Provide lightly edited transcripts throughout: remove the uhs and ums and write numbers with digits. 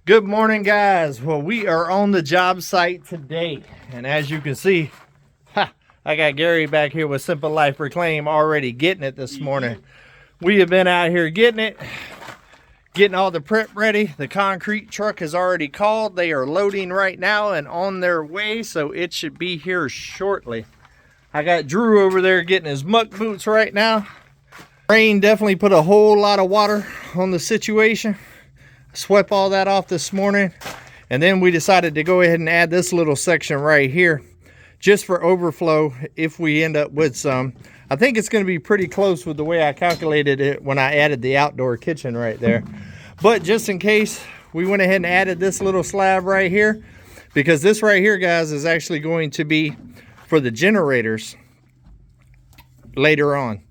Good morning, guys. Well, we are on the job site today, and as you can see, I got Gary back here with Simple Life Reclaim already getting it this morning. We have been out here getting all the prep ready. The concrete truck is already called. They are loading right now and on their way, so it should be here shortly. I got Drew over there getting his muck boots right now. Rain definitely put a whole lot of water on the situation. Swept all that off this morning, and then we decided to go ahead and add this little section right here just for overflow if we end up with some. I think it's going to be pretty close with the way I calculated it when I added the outdoor kitchen right there, but just in case, we went ahead and added this little slab right here, because this right here, guys, is actually going to be for the generators later on.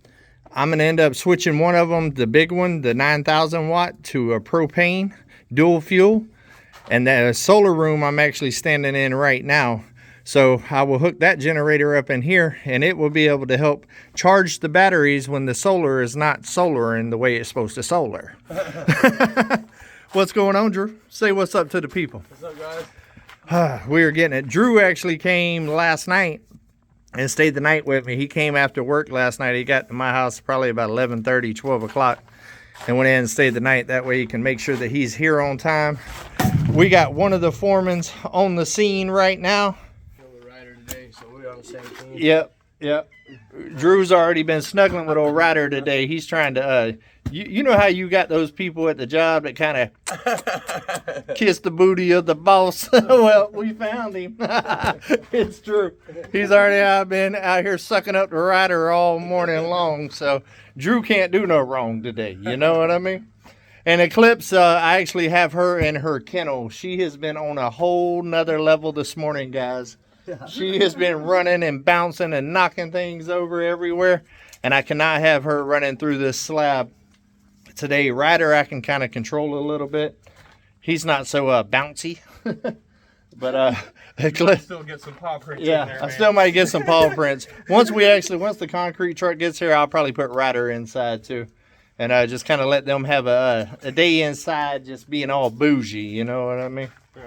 I'm going to end up switching one of them, the big one, the 9,000 watt, to a propane dual fuel. And the solar room I'm actually standing in right now. So I will hook that generator up in here, and it will be able to help charge the batteries when the solar is not solar in the way it's supposed to solar. What's going on, Drew? Say what's up to the people. What's up, guys? We are getting it. Drew actually came last night and stayed the night with me. He came after work last night. He got to my house probably about 11:30, 12 o'clock, and went in and stayed the night. That way he can make sure that he's here on time. We got one of the foremans on the scene right now. We're Ryder today, so we're on the same team. Yep. Drew's already been snuggling with old Ryder today. He's trying to, you know how you got those people at the job that kind of kiss the booty of the boss? Well, we found him. It's true. He's already been out here sucking up the Ryder all morning long. So Drew can't do no wrong today. You know what I mean? And Eclipse, I actually have her in her kennel. She has been on a whole nother level this morning, guys. She has been running and bouncing and knocking things over everywhere, and I cannot have her running through this slab today. Ryder I can kind of control a little bit. He's not so bouncy. But Eclipse still get some paw prints in there, I still might get some paw prints. Once the concrete truck gets here, I'll probably put Ryder inside too, and just kind of let them have a day inside, just being all bougie. You know what I mean? Right.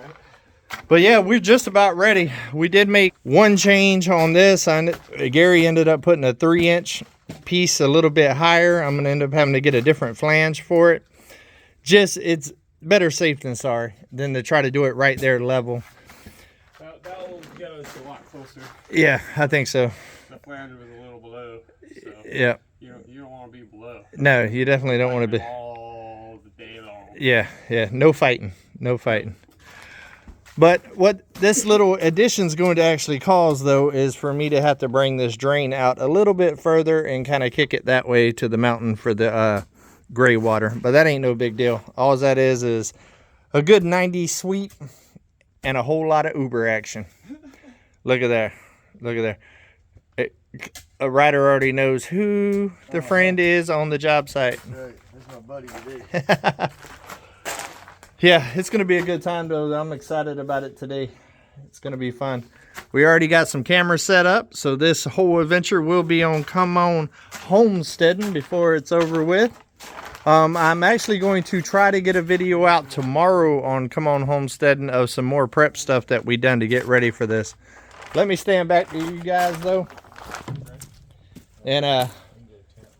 But yeah, we're just about ready. We did make one change on this. Gary ended up putting a 3-inch piece a little bit higher. I'm going to end up having to get a different flange for it. It's better safe than sorry than to try to do it right there level. That will get us a lot closer. Yeah, I think so. The flange was a little below. So yeah. You don't want to be below. No, you definitely don't want to be. All the day long. Yeah. No fighting. But what this little addition is going to actually cause, though, is for me to have to bring this drain out a little bit further and kind of kick it that way to the mountain for the gray water. But that ain't no big deal. All that is a good 90 sweep and a whole lot of Uber action. Look at there. A Ryder already knows who the friend is on the job site. Right. That's my buddy today. Yeah, it's going to be a good time, though. I'm excited about it today. It's going to be fun. We already got some cameras set up, so this whole adventure will be on Come On Homesteading before it's over with. I'm actually going to try to get a video out tomorrow on Come On Homesteading of some more prep stuff that we done to get ready for this. Let me stand back to you guys, though, and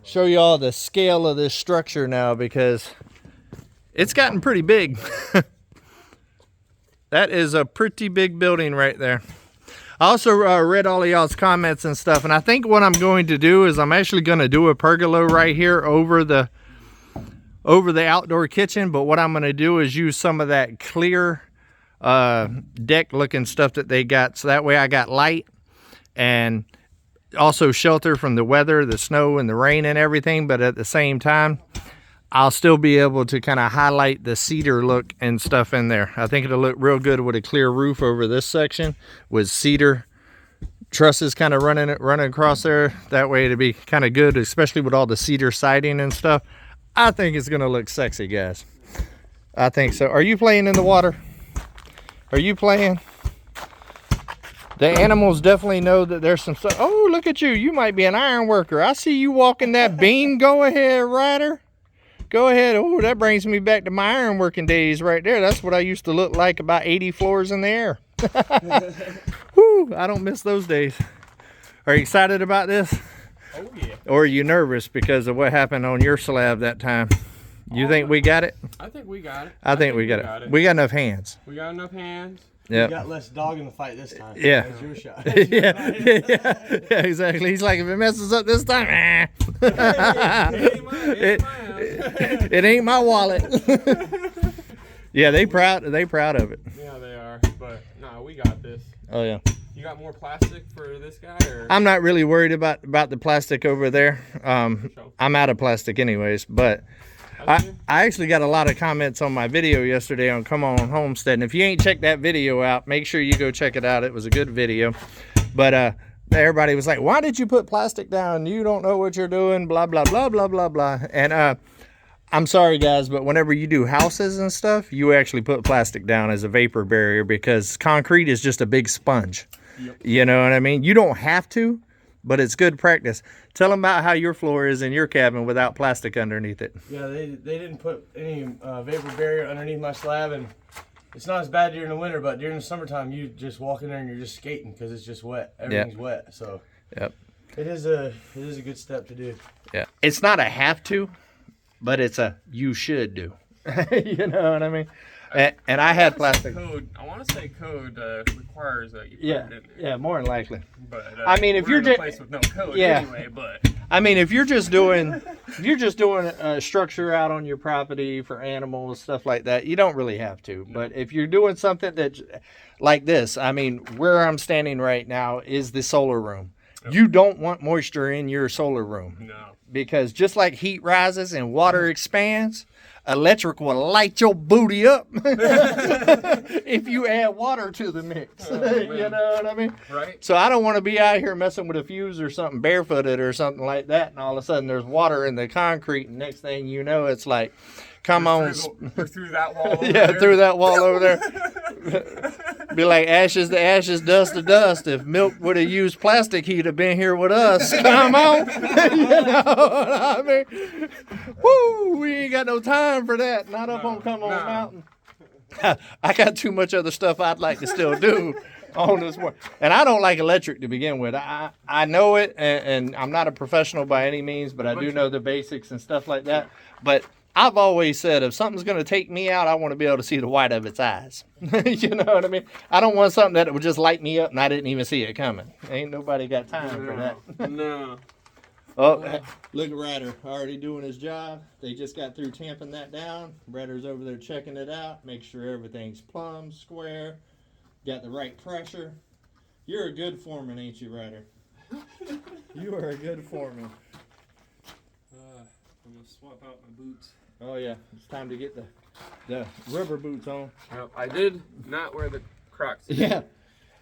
show you all the scale of this structure now, because it's gotten pretty big. That is a pretty big building right there. I also read all of y'all's comments and stuff, and I think what I'm going to do is I'm actually going to do a pergola right here over the outdoor kitchen. But what I'm going to do is use some of that clear deck looking stuff that they got, so that way I got light and also shelter from the weather, the snow and the rain and everything. But at the same time, I'll still be able to kind of highlight the cedar look and stuff in there. I think it'll look real good with a clear roof over this section with cedar trusses kind of running across there. That way it'll be kind of good, especially with all the cedar siding and stuff. I think it's going to look sexy, guys. I think so. Are you playing in the water? Are you playing? The animals definitely know that there's some stuff. Oh, look at you. You might be an iron worker. I see you walking that beam. Go ahead, Ryder. Go ahead. Oh, that brings me back to my ironworking days right there. That's what I used to look like, about 80 floors in the air. Whew, I don't miss those days. Are you excited about this? Oh yeah. Or are you nervous because of what happened on your slab that time? You think we got it? I think we got it. I think we got it. We got enough hands. We got enough hands. Yeah. You got less dog in the fight this time. Yeah. That's your shot. Yeah, exactly. He's like, if it messes up this time, it ain't my wallet. Yeah, they proud of it. Yeah, they are. But no, we got this. Oh yeah. You got more plastic for this guy, or? I'm not really worried about the plastic over there. I'm out of plastic anyways, but I actually got a lot of comments on my video yesterday on Come On Homestead. And if you ain't checked that video out, make sure you go check it out. It was a good video. But everybody was like, why did you put plastic down? You don't know what you're doing, blah, blah, blah, blah, blah, blah. And I'm sorry, guys, but whenever you do houses and stuff, you actually put plastic down as a vapor barrier because concrete is just a big sponge. Yep. You know what I mean? You don't have to, but it's good practice. Tell them about how your floor is in your cabin without plastic underneath it. Yeah, they didn't put any vapor barrier underneath my slab, and it's not as bad during the winter, but during the summertime, you just walk in there and you're just skating because it's just wet. Everything's wet, so yep. It is a good step to do. Yeah, it's not a have to, but it's a you should do. You know what I mean? And I had plastic. I want to say code requires that you put it in there. Yeah, more than likely. But I mean, if you're in a place with no code anyway, but I mean, if you're just doing a structure out on your property for animals, stuff like that, you don't really have to. No. But if you're doing something that like this, I mean, where I'm standing right now is the solar room. Yep. You don't want moisture in your solar room. No. Because just like heat rises and water expands, electric will light your booty up if you add water to the mix. You know what I mean? Right. So I don't want to be out here messing with a fuse or something barefooted or something like that, and all of a sudden there's water in the concrete, and next thing you know, it's like, we're through that wall over yeah, there. through that wall over there. Be like ashes to ashes, dust to dust. If Milk would have used plastic, he'd have been here with us. Come on. You know what I mean? Woo, we ain't got no time for that. Not up on Come On Mountain. I got too much other stuff I'd like to still do on this one. And I don't like electric to begin with. I know it, and I'm not a professional by any means, but I do know the basics and stuff like that. But I've always said if something's going to take me out, I want to be able to see the white of its eyes. You know what I mean? I don't want something that would just light me up and I didn't even see it coming. Ain't nobody got time for that. No. Oh, look at Ryder already doing his job. They just got through tamping that down. Ryder's over there checking it out, make sure everything's plumb, square, got the right pressure. You're a good foreman, ain't you, Ryder? You are a good foreman. I'm going to swap out my boots. Oh yeah, it's time to get the rubber boots on. Yep, I did not wear the Crocs. Yeah.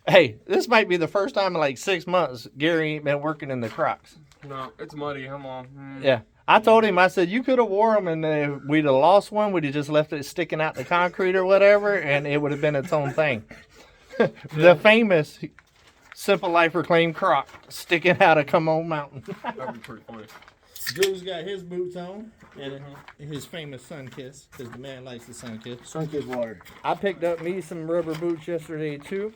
Hey, this might be the first time in like 6 months Gary ain't been working in the Crocs. No, it's muddy. Come on. Yeah. I told him, I said, you could have wore them and if we'd have lost one, we'd have just left it sticking out the concrete or whatever, and it would have been its own thing. The famous Simple Life Reclaimed Croc sticking out of Come On Mountain. That'd be pretty funny. Drew's got his boots on and his famous sun kiss because the man likes the sun kiss. Sun kiss water. I picked up me some rubber boots yesterday too.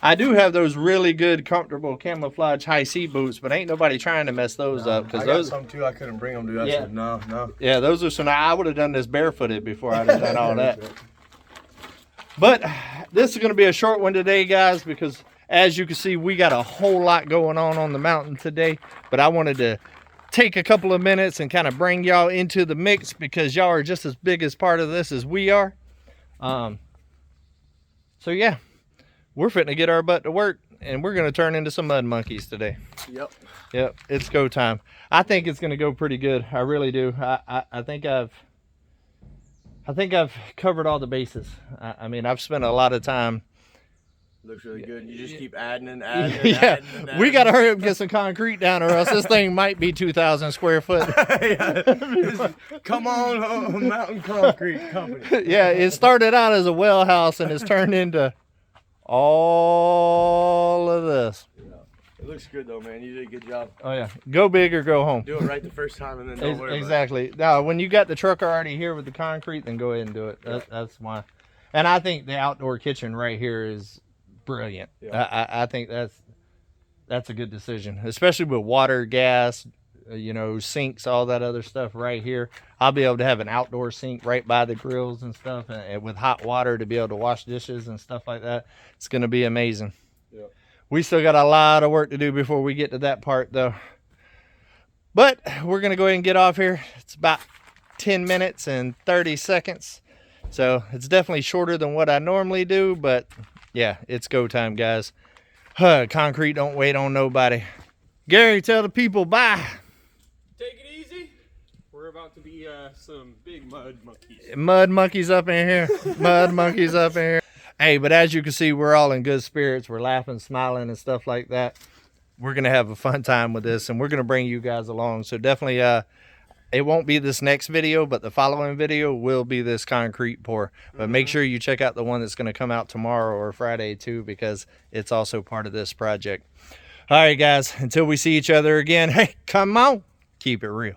I do have those really good, comfortable camouflage high C boots, but ain't nobody trying to mess those up because those. I got some too. I couldn't bring them, dude. I said no. Yeah, those are some. I would have done this barefooted before I'd have done all that. But this is going to be a short one today, guys, because as you can see, we got a whole lot going on the mountain today. But I wanted to take a couple of minutes and kind of bring y'all into the mix because y'all are just as big as part of this as we are. So yeah, we're fitting to get our butt to work and we're going to turn into some mud monkeys today. Yep, it's go time. I think it's going to go pretty good. I really do. I think I've covered all the bases. I mean, I've spent a lot of time. Looks really good. You just keep adding and adding. Yeah, we got to hurry up and get some concrete down or else this thing might be 2,000 square foot. Come on, Mountain Concrete Company. Yeah, it started out as a well house and it's turned into all of this. It looks good though, man. You did a good job. Oh yeah, go big or go home. Do it right the first time and then don't worry Exactly. Now, when you got the truck already here with the concrete, then go ahead and do it. That's why. And I think the outdoor kitchen right here is brilliant. Yeah. I think that's a good decision, especially with water, gas, you know, sinks, all that other stuff right here. I'll be able to have an outdoor sink right by the grills and stuff, and with hot water to be able to wash dishes and stuff like that. It's going to be amazing. Yeah. We still got a lot of work to do before we get to that part though. But we're going to go ahead and get off here. It's about 10 minutes and 30 seconds. So it's definitely shorter than what I normally do, but yeah, it's go time, guys. Concrete don't wait on nobody. Gary, tell the people bye. Take it easy. We're about to be some big mud monkeys. Mud monkeys up in here. Mud monkeys up in here. Hey, but as you can see, we're all in good spirits. We're laughing, smiling, and stuff like that. We're going to have a fun time with this, and we're going to bring you guys along. So definitely, it won't be this next video, but the following video will be this concrete pour. But make sure you check out the one that's going to come out tomorrow or Friday too, because it's also part of this project. All right, guys, until we see each other again, hey, come on, keep it real.